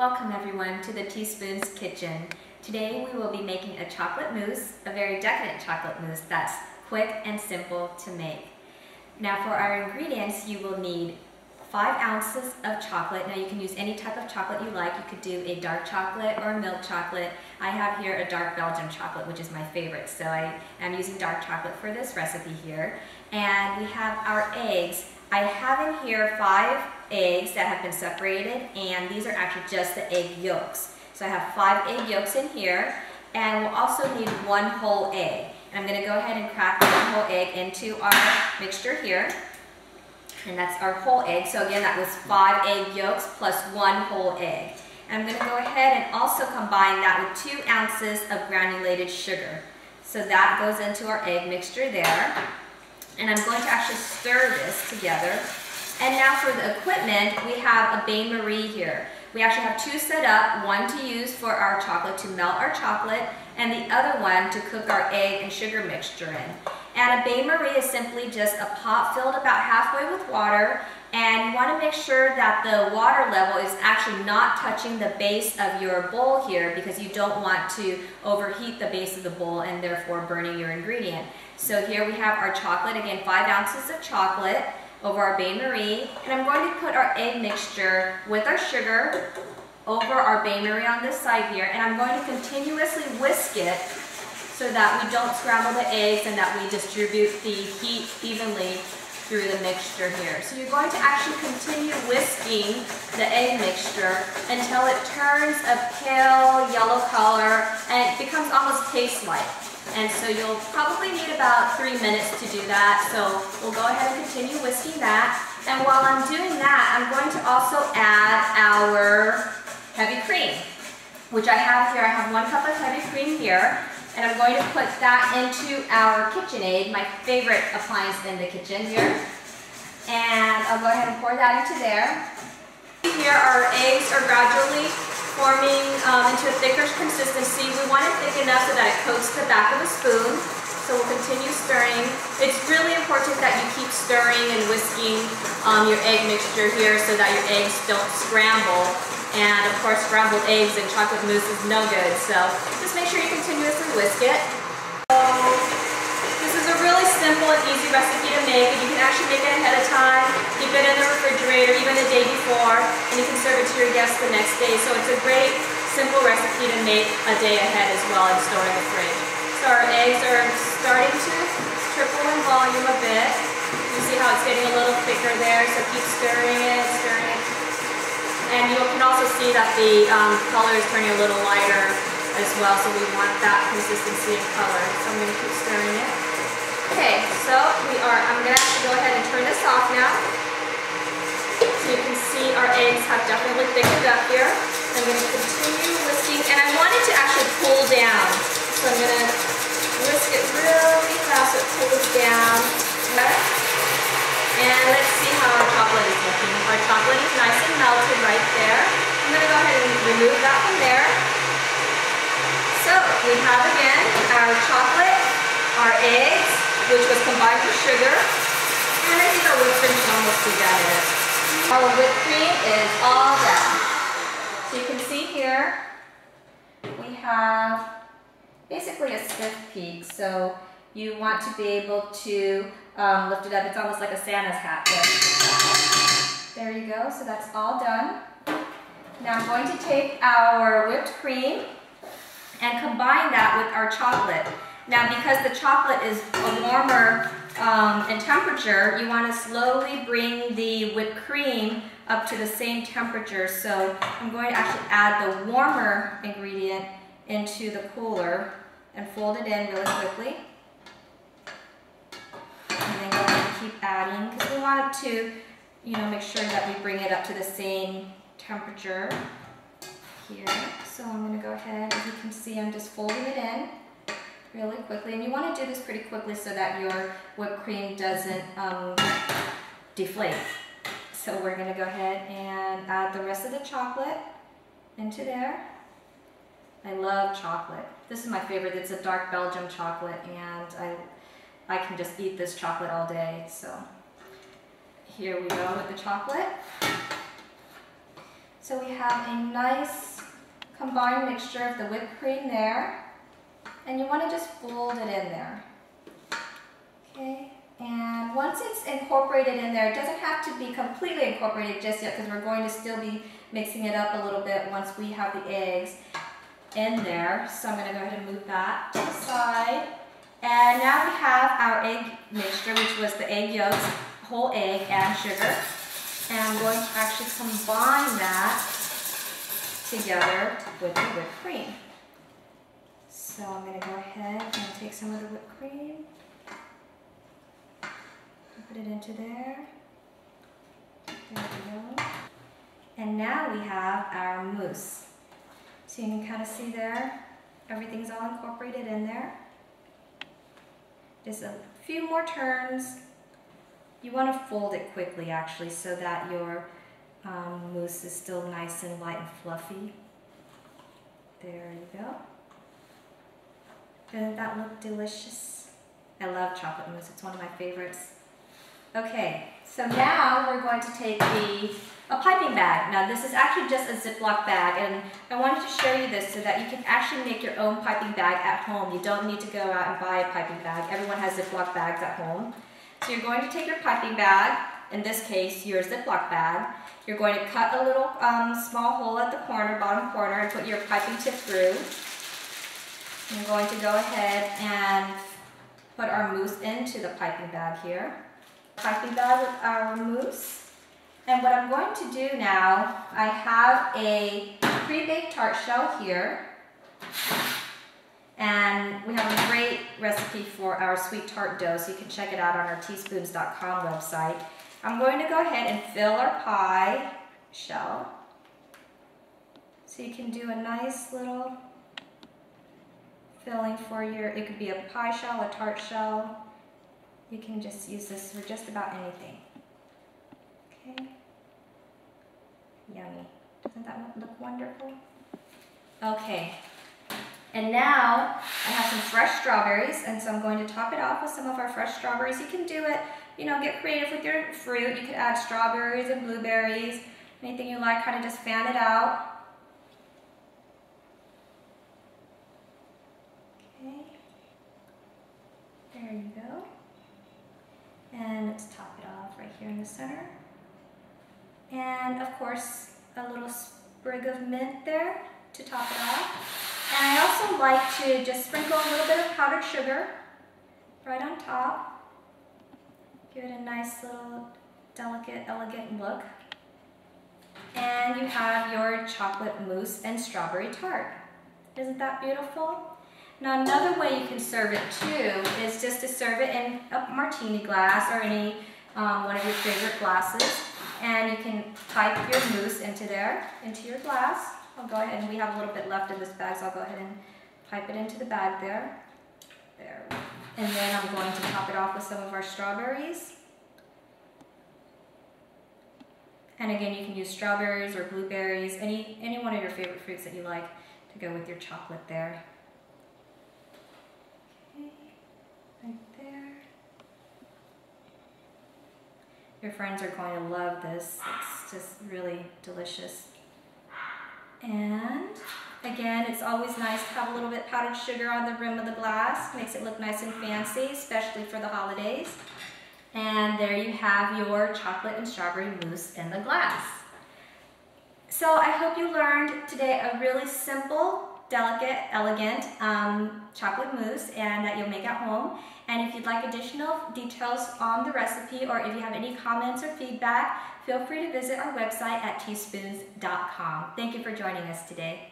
Welcome everyone to the Tspoons kitchen. Today we will be making a chocolate mousse, a very decadent chocolate mousse that's quick and simple to make. Now for our ingredients, you will need 5 ounces of chocolate. Now you can use any type of chocolate you like. You could do a dark chocolate or a milk chocolate. I have here a dark Belgian chocolate, which is my favorite, so I am using dark chocolate for this recipe here. And we have our eggs. I have in here 5 eggs that have been separated, and these are actually just the egg yolks. So I have 5 egg yolks in here, and we'll also need 1 whole egg. And I'm going to go ahead and crack 1 whole egg into our mixture here. And that's our whole egg. So again, that was 5 egg yolks plus 1 whole egg. And I'm going to go ahead and also combine that with 2 ounces of granulated sugar. So that goes into our egg mixture there. And I'm going to actually stir this together. And now for the equipment, we have a bain-marie here. We actually have 2 set up, one to use for our chocolate, to melt our chocolate, and the other one to cook our egg and sugar mixture in. And a bain-marie is simply just a pot filled about halfway with water, and you want to make sure that the water level is actually not touching the base of your bowl here, because you don't want to overheat the base of the bowl and therefore burning your ingredient. So here we have our chocolate, again 5 ounces of chocolate over our bain-marie, and I'm going to put our egg mixture with our sugar over our bain-marie on this side here, and I'm going to continuously whisk it so that we don't scramble the eggs and that we distribute the heat evenly through the mixture here. So you're going to actually continue whisking the egg mixture until it turns a pale yellow color and it becomes almost paste-like. And so you'll probably need about 3 minutes to do that. So we'll go ahead and continue whisking that. And while I'm doing that, I'm going to also add our heavy cream, which I have here. I have 1 cup of heavy cream here. And I'm going to put that into our KitchenAid, my favorite appliance in the kitchen here. And I'll go ahead and pour that into there. Here our eggs are gradually forming into a thicker consistency. We want it thick enough so that it coats the back of the spoon. So we'll continue stirring. It's really important that you keep stirring and whisking your egg mixture here so that your eggs don't scramble. And of course, scrambled eggs and chocolate mousse is no good. So just make sure you continuously whisk it. So this is a really simple and easy recipe to make, and you can actually make it ahead of time, keep it in the refrigerator even the day before, and you can serve it to your guests the next day. So it's a great, simple recipe to make a day ahead as well and store in the fridge. So our eggs are starting to triple in volume a bit. You see how it's getting a little thicker there, so keep stirring it, stirring it. And you can also see that the color is turning a little lighter as well, so we want that consistency of color. So I'm going to keep stirring it. Okay, so I'm going to actually go ahead and turn this off now. So you can see our eggs have definitely thickened up here. I'm going to continue whisking, and I want it to actually cool down. So I'm going to whisk it really fast so it cools down. Okay? And let's see how our chocolate is looking. Our chocolate is nice and melted right there. I'm going to go ahead and remove that from there. So we have again our chocolate, our eggs, which was combined with sugar, and I think our whipped cream is almost together. Our whipped cream is all done. So you can see here we have basically a stiff peak. So you want to be able to lift it up. It's almost like a Santa's hat there. There you go. So that's all done. Now I'm going to take our whipped cream and combine that with our chocolate. Now because the chocolate is warmer in temperature, you want to slowly bring the whipped cream up to the same temperature. So I'm going to actually add the warmer ingredient into the cooler and fold it in really quickly. And then go ahead and keep adding, because we want it to, make sure that we bring it up to the same temperature here. So I'm going to go ahead, as you can see, I'm just folding it in really quickly. And you want to do this pretty quickly so that your whipped cream doesn't deflate. So we're going to go ahead and add the rest of the chocolate into there. I love chocolate. This is my favorite. It's a dark Belgian chocolate, and I can just eat this chocolate all day. So here we go with the chocolate. So we have a nice combined mixture of the whipped cream there. And you want to just fold it in there. Okay, and once it's incorporated in there, it doesn't have to be completely incorporated just yet because we're going to still be mixing it up a little bit once we have the eggs in there. So I'm going to go ahead and move that to the side. And now we have our egg mixture, which was the egg yolks, whole egg, and sugar. And I'm going to actually combine that together with the whipped cream. So I'm going to go ahead and take some of the whipped cream, put it into there. There we go. And now we have our mousse. So you can kind of see there, everything's all incorporated in there. Just a few more turns. You want to fold it quickly actually so that your mousse is still nice and light and fluffy. There you go. Doesn't that look delicious? I love chocolate mousse, it's one of my favorites. Okay, so now we're going to take a piping bag. Now this is actually just a Ziploc bag, and I wanted to show you this so that you can actually make your own piping bag at home. You don't need to go out and buy a piping bag. Everyone has Ziploc bags at home. So you're going to take your piping bag, in this case your Ziploc bag. You're going to cut a little small hole at the corner, bottom corner, and put your piping tip through. I'm going to go ahead and put our mousse into the piping bag here. Piping bag with our mousse. And what I'm going to do now, I have a pre-baked tart shell here. And we have a great recipe for our sweet tart dough, so you can check it out on our Tspoons.com website. I'm going to go ahead and fill our pie shell. So you can do a nice little filling for your, it could be a pie shell, a tart shell. You can just use this for just about anything. Okay. Yummy. Doesn't that look wonderful? Okay. And now I have some fresh strawberries, and so I'm going to top it off with some of our fresh strawberries. You can do it, you know, get creative with your fruit. You could add strawberries and blueberries, anything you like, kind of just fan it out. Okay. There you go. And let's top it off right here in the center. And of course, a little sprig of mint there to top it off. And I also like to just sprinkle a little bit of powdered sugar right on top. Give it a nice little delicate, elegant look. And you have your chocolate mousse and strawberry tart. Isn't that beautiful? Now another way you can serve it too is just to serve it in a martini glass or any one of your favorite glasses. And you can pipe your mousse into there, into your glass. I'll go ahead, and we have a little bit left in this bag, so I'll go ahead and pipe it into the bag there. There. And then I'm going to top it off with some of our strawberries. And again, you can use strawberries or blueberries, any one of your favorite fruits that you like to go with your chocolate there. Okay, right there. Your friends are going to love this. It's just really delicious. And again, it's always nice to have a little bit powdered sugar on the rim of the glass. Makes it look nice and fancy, especially for the holidays. And there you have your chocolate and strawberry mousse in the glass. So I hope you learned today a really simple, delicate, elegant chocolate mousse, and that you'll make at home. And if you'd like additional details on the recipe, or if you have any comments or feedback, feel free to visit our website at tspoons.com. Thank you for joining us today.